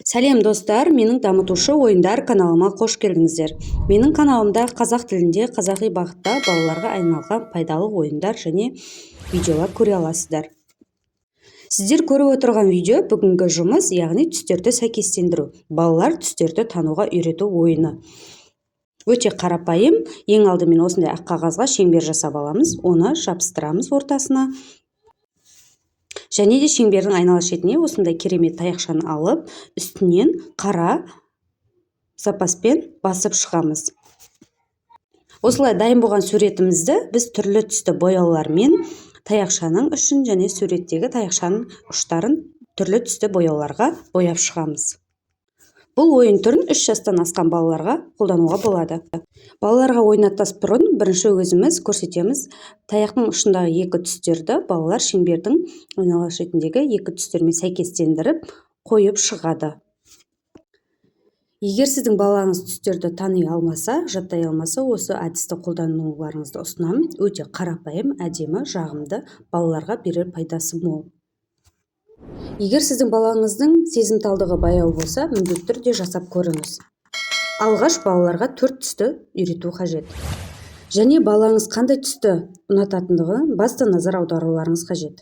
Сәлем достар, менің дамытушы ойындар каналыма қош келдіңіздер. Менің каналымда қазақ тілінде қазақи бағытта балаларға айналған пайдалы ойындар және видеолар көре аласыздар. Сіздер көріп отырған видео бүгінгі жұмыс, яғни түстерді сәйкестендіру. Балалар түстерді тануға үйрету ойыны. Өте қарапайым. Ең алдымен осындай ақ қағазға шеңбер жасап аламыз, оны жабыстырамыз ортасына. Және де шеңбердің айнала шетіне осындай керемет таяқшаны алып, үстінен қара запаспен басып шығамыз. Осылай дайын болған суретімізді біз түрлі түсті бояулармен таяқшаның ұшын және суреттегі таяқшаның ұштарын түрлі түсті бояуларға бояп шығамыз. Бұл ойын түрін 3 жастан асқан балаларға қолдануға болады. Балаларға ойнатпас бұрын бірінші өзіміз көрсетеміз. Таяқтың ұшындағы екі түстерді балалар шеңбердің айнала шетіндегі екі түстермен сәйкестендіріп қойып шығады. Егер сіздің балаңыз түстерді тани алмаса, жаттай алмаса, осы әдісті қолдануларыңызды ұсынамын. Өте қарапайым, әдемі, жағымды, балаларға берер пайдасы мол. Егер сіздің балаңыздың сезімталдығы баяу болса, міндетті түрде жасап көріңіз. Алғаш балаларға 4 түсті үйрету қажет. Және балаңыз қандай түсті ұнататындығын басты назар аударуларыңыз қажет.